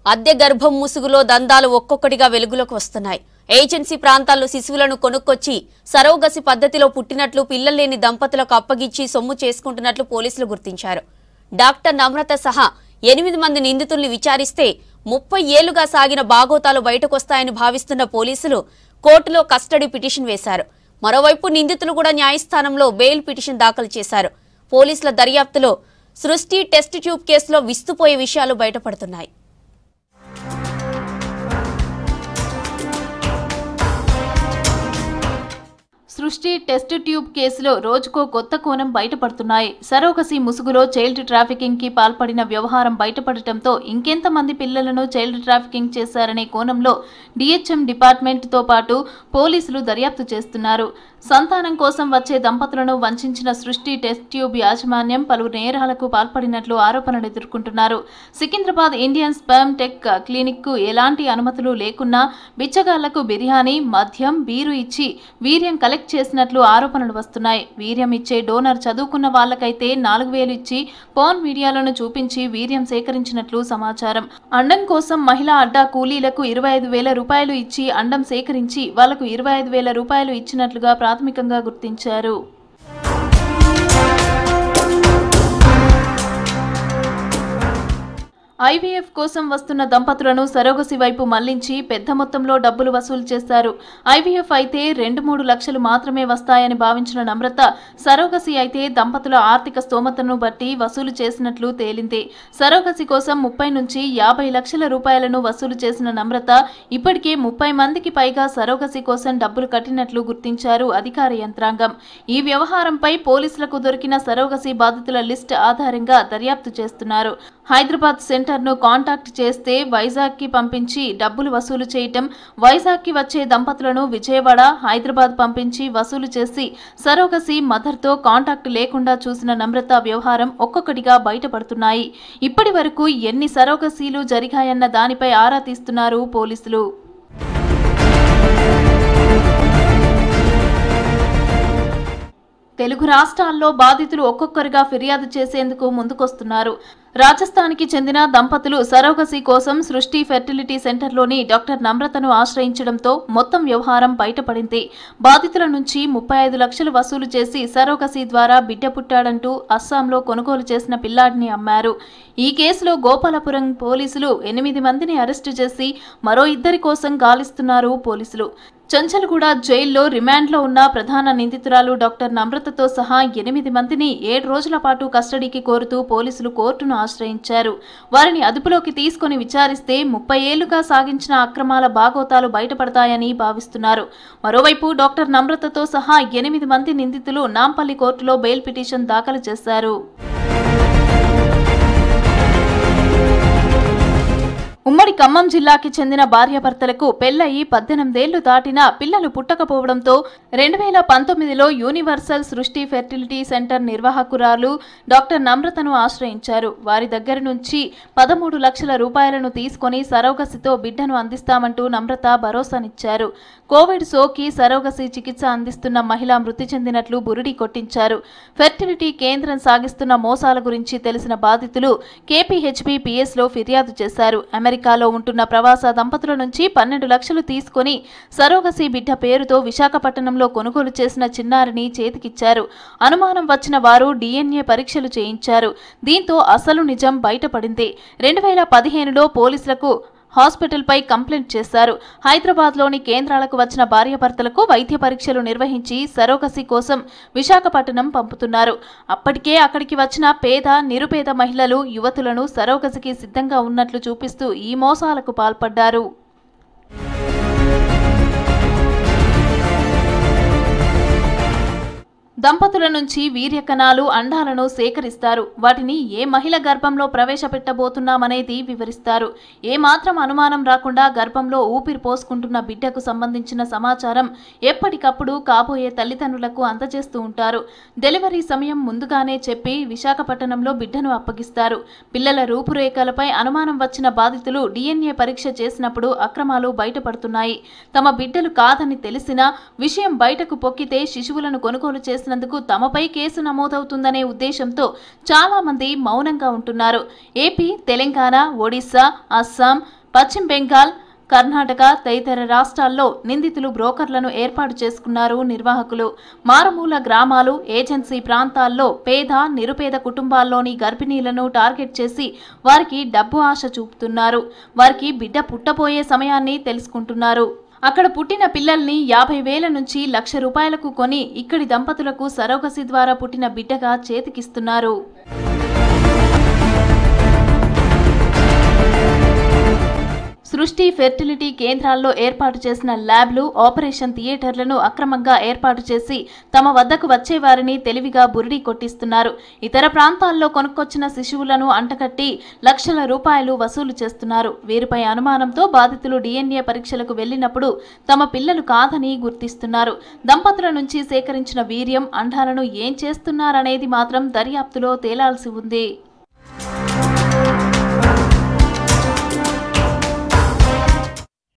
అద్దె గర్భం ముసుగులో దందాలు ఒక్కొక్కటిగా వెలుగులోకి వస్తున్నాయి. ఏజెన్సీ ప్రాంతాల్లో శిశువులను కొనుక్కొచ్చి సరోగసి పద్ధతిలో పుట్టినట్లు పిల్లలేని దంపతులకు అప్పగించి సొమ్ము చేసుకుంటున్నట్లు పోలీసులు గుర్తించారు. డాక్టర్ నమ్రత సహా 8 మంది నిందితుల్ని విచారిస్తే 30 ఏళ్లుగా సాగిన బాగోతాలు బయటకొస్తాయని భావిస్తున్న పోలీసులు కోర్టులో కస్టడీ పిటిషన్ వేశారు. మరోవైపు నిందితులు కూడా న్యాయస్థానంలో బెయిల్ పిటిషన్ దాఖలు చేశారు. పోలీసుల దర్యాప్తులో సృష్టి టెస్ట్ ట్యూబ్ కేసులో విస్తుపోయే విషయాలు బయటపడుతున్నాయి. సృష్టి టెస్ట్ ట్యూబ్ కేసులో రోజుకో కొత్త కోణం బయటపడుతున్నాయి. సరోగసి ముసుగులో చైల్డ్ ట్రాఫికింగ్ కి పాల్పడిన వ్యవహారం బయటపడటంతో ఇంకెంతమంది పిల్లలను చైల్డ్ ట్రాఫికింగ్ చేశారనే కోణంలో డిహెచ్ఎం డిపార్ట్మెంట్ తో పాటు పోలీసులు దర్యాప్తు చేస్తున్నారు. సంతానం కోసం వచ్చే దంపతులను వంచిన సృష్టి టెస్ట్ ట్యూబ్ యాజమాన్యం పలు నేరాలకు పాల్పడినట్లు ఆరోపణలు ఎదుర్కొంటున్నారు. Secunderabad Indian sperm tech clinic కు ఎలాంటి అనుమతులు లేకున్నా బిచ్చగాళ్లకు బిర్యానీ, మద్యం, బీరు ఇచ్చి వీర్యం కలెక్ట్ చేసినట్లు ఆరోపణలు వస్తున్నాయి. వీర్యం ఇచ్చే డోనర్ చదువుకున్న వాళ్లకైతే 4000 ఇచ్చి పోర్న్ మీడియాలను చూపించి వీర్యం సేకరించినట్లు సమాచారం. అండం కోసం మహిళా అడ్డా కూలీలకు 25,000 రూపాయలు ఇచ్చి అండం సేకరించి వాళ్లకు 25,000 రూపాయలు ఇచ్చినట్లుగా ప్రాథమికంగా గుర్తించారు. ఐవీఎఫ్ కోసం వస్తున్న దంపతులను సరోగసి వైపు మళ్లించి పెద్ద మొత్తంలో డబ్బులు వసూలు చేశారు. ఐవీఎఫ్ అయితే 2-3 లక్షలు మాత్రమే వస్తాయని భావించిన నమ్రత సరోగసి అయితే దంపతుల ఆర్థిక స్తోమతను బట్టి వసూలు చేసినట్లు తేలింది. సరోగసి కోసం 30 నుంచి 50 లక్షల రూపాయలను వసూలు చేసిన నమ్రత ఇప్పటికే 30 మందికి పైగా సరోగసి కోసం డబ్బులు కట్టినట్లు గుర్తించారు అధికార యంత్రాంగం. ఈ వ్యవహారంపై పోలీసులకు దొరికిన సరోగసి బాధితుల లిస్ట్ ఆధారంగా దర్యాప్తు చేస్తున్నారు. హైదరాబాద్ సెంటర్ను కాంటాక్ట్ చేస్తే వైజాగ్ కి పంపించి డబ్బులు వసూలు చేయటం, వైజాగ్ కి వచ్చే దంపతులను విజయవాడ, హైదరాబాద్ పంపించి వసూలు చేసి సరోగసి మదర్ తో కాంటాక్ట్ లేకుండా చూసిన నమ్రత వ్యవహారం ఒక్కొక్కటిగా బయటపడుతున్నాయి. ఇప్పటి వరకు ఎన్ని సరోగసీలు జరిగాయన్న దానిపై ఆరా తీస్తున్నారు పోలీసులు. తెలుగు రాష్ట్రాల్లో బాధితులు ఒక్కొక్కరుగా ఫిర్యాదు చేసేందుకు ముందుకొస్తున్నారు. రాజస్థాన్కి చెందిన దంపతులు సరోగసి కోసం సృష్టి ఫెర్టిలిటీ సెంటర్లోని డాక్టర్ నమ్రతను ఆశ్రయించడంతో మొత్తం వ్యవహారం బయటపడింది. బాధితుల నుంచి 35 లక్షలు వసూలు చేసి సరోగసి ద్వారా బిడ్డ పుట్టాడంటూ అస్సాంలో కొనుగోలు చేసిన పిల్లాడిని అమ్మారు. ఈ కేసులో గోపాలపురం పోలీసులు 8 మందిని అరెస్టు చేసి మరో 2 కోసం గాలిస్తున్నారు పోలీసులు. చంచల్గూడ జైల్లో రిమాండ్లో ఉన్న ప్రధాన నిందితురాలు డాక్టర్ నమ్రతతో సహా 8 మందిని 7 రోజుల పాటు కస్టడీకి కోరుతూ పోలీసులు కోర్టును ఆశ్రయించారు. వారిని అదుపులోకి తీసుకుని విచారిస్తే 30 ఏళ్లుగా సాగించిన అక్రమాల బాగోతాలు బయటపడతాయని భావిస్తున్నారు. మరోవైపు డాక్టర్ నమ్రతతో సహా 8 మంది నిందితులు నాంపల్లి కోర్టులో బెయిల్ పిటిషన్ దాఖలు చేశారు. ఉమ్మడి ఖమ్మం జిల్లాకి చెందిన భార్యాభర్తలకు పెళ్లయి 18 ఏళ్లు దాటినా పిల్లలు పుట్టకపోవడంతో 2019లో యూనివర్సల్ సృష్టి ఫెర్టిలిటీ సెంటర్ నిర్వాహకురాలు డాక్టర్ నమ్రతను ఆశ్రయించారు. వారి దగ్గర నుంచి 13 లక్షల రూపాయలను తీసుకుని సరోగసితో బిడ్డను అందిస్తామంటూ నమ్రత భరోసానిచ్చారు. కోవిడ్ సోకి సరోగసి చికిత్స అందిస్తున్న మహిళ మృతి చెందినట్లు బురిడి కొట్టించారు. ఫెర్టిలిటీ కేంద్రం సాగిస్తున్న మోసాల గురించి తెలిసిన బాధితులు KPHP-PS లో ఫిర్యాదు చేశారు. అమెరికాలో ఉంటున్న ప్రవాస దంపతుల నుంచి 12 లక్షలు తీసుకుని సరోగసి బిడ్డ పేరుతో విశాఖపట్నంలో కొనుగోలు చేసిన చిన్నారిని చేతికిచ్చారు. అనుమానం వచ్చిన వారు DNA పరీక్షలు చేయించారు. దీంతో అసలు నిజం బయటపడింది. 2015లో పోలీసులకు హాస్పిటల్పై కంప్లైంట్ చేశారు. హైదరాబాద్లోని కేంద్రాలకు వచ్చిన భార్యాభర్తలకు వైద్య పరీక్షలు నిర్వహించి సరోగసి కోసం విశాఖపట్నం పంపుతున్నారు. అప్పటికే అక్కడికి వచ్చిన పేద, నిరుపేద మహిళలు, యువతులను సరోగసికి సిద్ధంగా ఉన్నట్లు చూపిస్తూ ఈ మోసాలకు పాల్పడ్డారు. దంపతుల నుంచి వీర్యకణాలు, అండాలను సేకరిస్తారు. వాటిని ఏ మహిళ గర్భంలో ప్రవేశపెట్టబోతున్నామనేది వివరిస్తారు. ఏ మాత్రం అనుమానం రాకుండా గర్భంలో ఊపిరి పోసుకుంటున్న బిడ్డకు సంబంధించిన సమాచారం ఎప్పటికప్పుడు కాబోయే తల్లిదండ్రులకు అందజేస్తూ ఉంటారు. డెలివరీ సమయం ముందుగానే చెప్పి విశాఖపట్నంలో బిడ్డను అప్పగిస్తారు. పిల్లల రూపురేఖలపై అనుమానం వచ్చిన బాధితులు DNA పరీక్ష చేసినప్పుడు అక్రమాలు బయటపడుతున్నాయి. తమ బిడ్డలు కాదని తెలిసినా విషయం బయటకు పొక్కితే శిశువులను కొనుగోలు చేసిన చేసినందుకు తమపై కేసు నమోదవుతుందనే ఉద్దేశంతో చాలా మంది మౌనంగా ఉంటున్నారు. ఏపీ, తెలంగాణ, ఒడిశా, అస్సాం, పశ్చిమ బెంగాల్, కర్ణాటక తదితర రాష్ట్రాల్లో నిందితులు బ్రోకర్లను ఏర్పాటు చేసుకున్నారు నిర్వాహకులు. మారుమూల గ్రామాలు, ఏజెన్సీ ప్రాంతాల్లో పేద, నిరుపేద కుటుంబాల్లోని గర్భిణీలను టార్గెట్ చేసి వారికి డబ్బు ఆశ చూపుతున్నారు. వారికి బిడ్డ పుట్టబోయే సమయాన్ని తెలుసుకుంటున్నారు. అక్కడ పుట్టిన పిల్లల్ని 50,000 నుంచి 1,00,000 రూపాయలకు కొని ఇక్కడి దంపతులకు సరోగసి ద్వారా పుట్టిన బిడ్డగా చేతికిస్తున్నారు. సృష్టి ఫెర్టిలిటీ కేంద్రాల్లో ఏర్పాటు చేసిన ల్యాబ్లు, ఆపరేషన్ థియేటర్లను అక్రమంగా ఏర్పాటు చేసి తమ వద్దకు వచ్చే వారిని తెలివిగా బురిడి కొట్టిస్తున్నారు. ఇతర ప్రాంతాల్లో కొనుక్కొచ్చిన శిశువులను అంటకట్టి లక్షల రూపాయలు వసూలు చేస్తున్నారు. వీరిపై అనుమానంతో బాధితులు DNA పరీక్షలకు వెళ్లినప్పుడు తమ పిల్లలు కాదని గుర్తిస్తున్నారు. దంపతుల నుంచి సేకరించిన వీర్యం, అండాలను ఏం చేస్తున్నారనేది మాత్రం దర్యాప్తులో తేలాల్సి ఉంది.